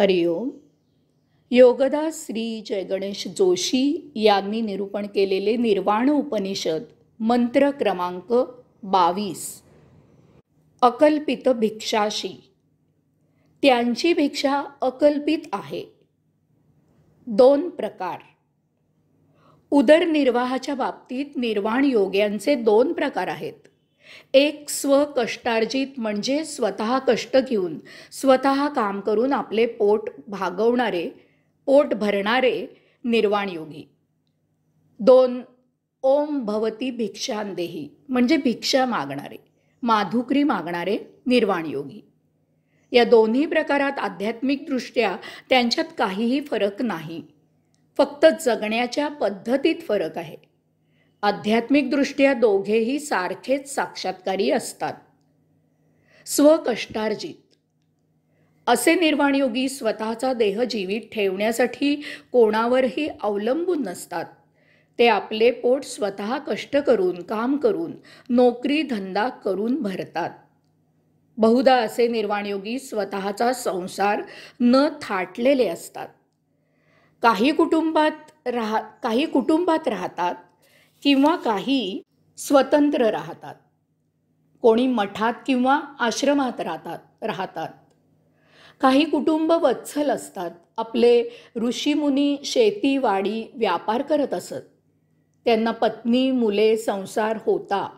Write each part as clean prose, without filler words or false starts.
हरिओम. योगदास श्री जयगणेश जोशी यांनी निरूपण केलेले निर्वाण उपनिषद मंत्र क्रमांक 22. अकल्पित भिक्षाशी. त्यांची भिक्षा अकल्पित आहे. 2 प्रकार. उदरनिर्वाहाच्या बाबतीत निर्वाण योग्यांचे 2 प्रकार आहेत. एक स्वकष्टार्जित म्हणजे स्वतः कष्ट घेऊन स्वतः काम करून आपले पोट भागवणारे, पोट भरणारे निर्वाण योगी. 2 ओम भवती भिक्षांदेही म्हणजे भिक्षा मागणारे, माधुकरी मागणारे निर्वाण योगी. या दोन्ही प्रकारात आध्यात्मिक दृष्ट्या त्यांच्यात काहीही फरक नाही, फक्त जगण्याच्या पद्धतीत फरक आहे. आध्यात्मिक दृष्ट्या दोघेही सारखेच साक्षात्कारी असतात. स्वकष्टार्जित असे निर्वाण योगी स्वतःचा देह जीवित ठेवण्यासाठी कोणावरही अवलंबून नसतात. ते आपले पोट स्वतः कष्ट करून, काम करून, नोकरी धंदा करून भरतात. बहुधा असे निर्वाण योगी स्वतःचा संसार न थाटलेले असतात. काही कुटुंबात राहतात किंवा काही स्वतंत्र राहतात. कोणी मठात किंवा आश्रमात राहतात. काही कुटुंब वत्सल असतात. आपले ऋषीमुनी शेती वाडी व्यापार करत असत. त्यांना पत्नी मुले संसार होता,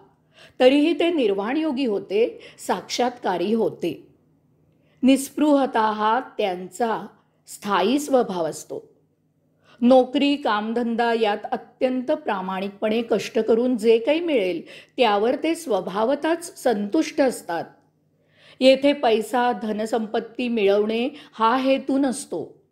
तरीही ते निर्वाण योगी होते, साक्षात्कारी होते. निस्पृहता हा त्यांचा स्थायी स्वभाव असतो. नोकरी कामधंदा यात अत्यंत प्रामाणिकपणे कष्ट करून जे काही मिळेल त्यावर ते स्वभावतःच संतुष्ट असतात. येथे पैसा धनसंपत्ती मिळवणे हा हेतू नसतो.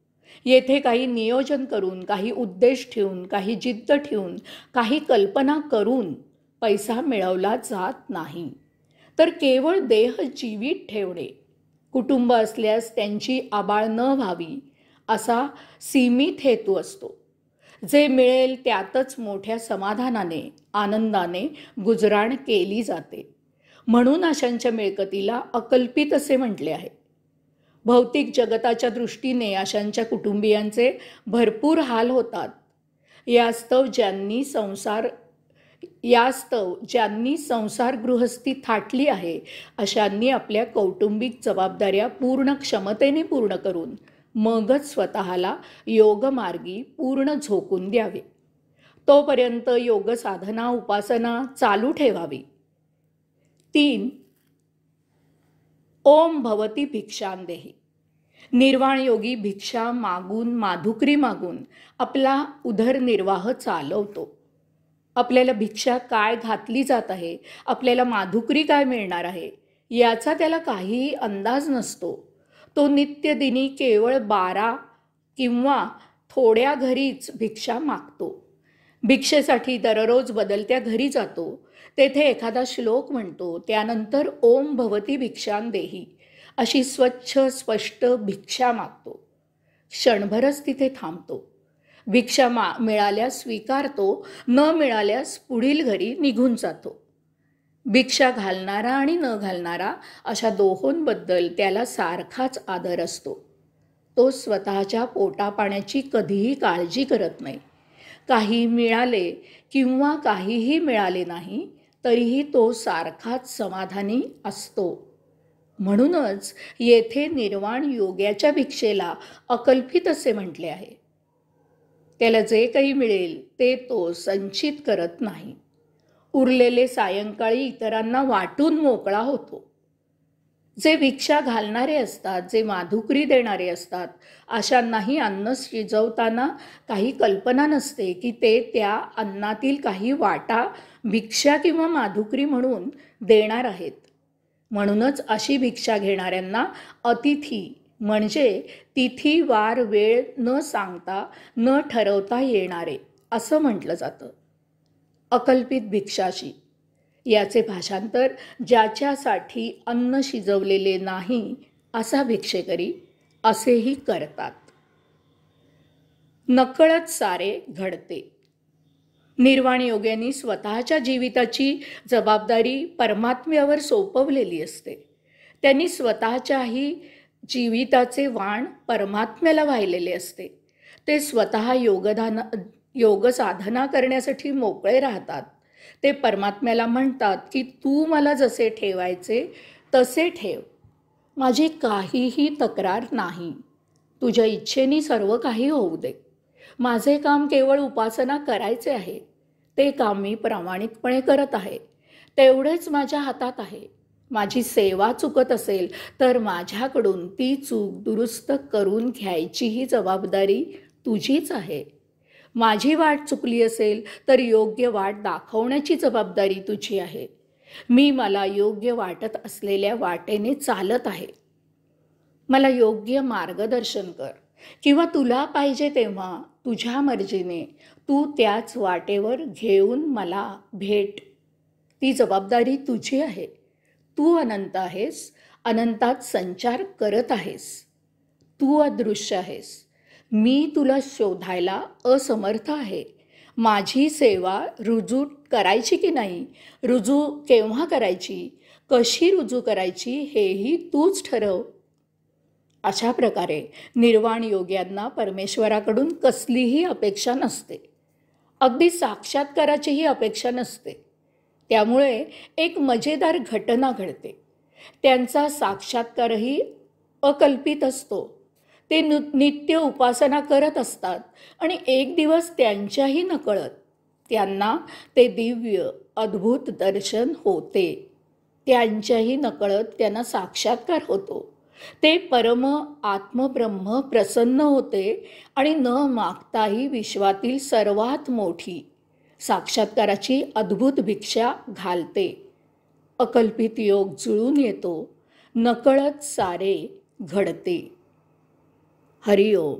येथे काही नियोजन करून, काही उद्देश ठेवून, काही जिद्द ठेवून, काही कल्पना करून पैसा मिळवला जात नाही, तर केवळ देह जीवित ठेवणे, कुटुंब असल्यास त्यांची आबाळ न व्हावी असा सीमित हेतू असतो. जे मिळेल त्यातच मोठ्या समाधानाने आनंदाने गुजराण केली जाते. म्हणून अशांच्या मिळकतीला अकल्पित असे म्हटले आहे. भौतिक जगताच्या दृष्टीने अशांच्या कुटुंबियांचे भरपूर हाल होतात. यास्तव ज्यांनी संसार गृहस्थी थाटली आहे अशांनी आपल्या कौटुंबिक जबाबदाऱ्या पूर्ण क्षमतेने पूर्ण करून मगच स्वतःला योगमार्गी पूर्ण झोकून द्यावे. तोपर्यंत योग साधना उपासना चालू ठेवावी. 3 ओम भवती भिक्षांदेही. निर्वाण योगी भिक्षा मागून, माधुकरी मागून आपला उदरनिर्वाह चालवतो. आपल्याला भिक्षा काय घातली जात आहे, आपल्याला माधुकरी काय मिळणार आहे याचा त्याला काहीही अंदाज नसतो. तो नित्यदिनी केवळ 12 किंवा थोड्या घरीच भिक्षा मागतो. भिक्षेसाठी दररोज बदलत्या घरी जातो. तेथे एखादा श्लोक म्हणतो. त्यानंतर ओम भवती भिक्षांदेही अशी स्वच्छ स्पष्ट भिक्षा मागतो. क्षणभरच तिथे थांबतो. भिक्षा मिळाल्यास स्वीकारतो, न मिळाल्यास पुढील घरी निघून जातो. भिक्षा घालणारा आणि न घालणारा अशा दोहोंबद्दल त्याला सारखाच आदर असतो. तो स्वतःच्या पोटापाण्याची कधीही काळजी करत नाही. काही मिळाले किंवा काहीही मिळाले नाही तरीही तो सारखाच समाधानी असतो. म्हणूनच येथे निर्वाण योग्याच्या भिक्षेला अकल्पित असे म्हटले आहे. त्याला जे काही मिळेल ते तो संचित करत नाही. उरलेले सायंकाळी इतरांना वाटून मोकळा होतो. जे भिक्षा घालणारे असतात, जे माधुकरी देणारे असतात, अशांनाही अन्न शिजवताना काही कल्पना नसते की ते त्या अन्नातील काही वाटा भिक्षा किंवा माधुकरी म्हणून देणार आहेत. म्हणूनच अशी भिक्षा घेणाऱ्यांना अतिथी म्हणजे तिथी वार वेळ न सांगता न ठरवता येणारे असं म्हटलं जातं. अकल्पित भिक्षाशी याचे भाषांतर ज्याच्यासाठी अन्न शिजवलेले नाही असा भिक्षेकरी असेही करतात. नकळत सारे घडते. निर्वाण योग्यांनी स्वतःच्या जीविताची जबाबदारी परमात्म्यावर सोपवलेली असते. त्यांनी स्वतःच्याही जीविताचे वाण परमात्म्याला वाहिलेले असते. ते स्वतः योग साधना करण्यासाठी मोकळे राहतात. ते परमात्म्याला म्हणतात की तू मला जसे ठेवायचे तसे ठेव. माझी काहीही तक्रार नाही. तुझ्या इच्छेने सर्व काही होऊ दे. माझे काम केवळ उपासना करायचे आहे. ते काम मी प्रामाणिकपणे करत आहे. तेवढेच माझ्या हातात आहे. माझी सेवा चुकत असेल तर माझ्याकडून ती चूक दुरुस्त करून घ्यायचीही जबाबदारी तुझीच आहे. माझी वाट चुकली असेल तर योग्य वाट दाखवण्याची जबाबदारी तुझी आहे. मी मला योग्य वाटत असलेल्या वाटेने चालत आहे. मला योग्य मार्गदर्शन कर किंवा तुला पाहिजे तेव्हा तुझ्या मर्जीने तू त्याच वाटेवर घेऊन मला भेट. ती जबाबदारी तुझी आहे. तू अनंत आहेस. अनंतात संचार करत आहेस. तू अदृश्य आहेस. मी तुला शोधायला असमर्थ आहे. माझी सेवा रुजू करायची की नाही, रुजू केव्हा करायची, कशी रुजू करायची हेही तूच ठरव. अशा प्रकारे निर्वाण योग्यांना परमेश्वराकडून कसलीही अपेक्षा नसते. अगदी साक्षात्काराचीही अपेक्षा नसते. त्यामुळे एक मजेदार घटना घडते. त्यांचा साक्षात्कारही अकल्पित असतो. ते नित्य उपासना करत असतात आणि एक दिवस त्यांच्याही नकळत त्यांना ते दिव्य अद्भुत दर्शन होते. त्यांच्याही नकळत त्यांना साक्षात्कार होतो. ते परम आत्मब्रह्म प्रसन्न होते आणि न मागताही विश्वातील सर्वात मोठी साक्षात्काराची अद्भुत भिक्षा घालते. अकल्पित योग जुळून येतो. नकळत सारे घडते. हरिओम.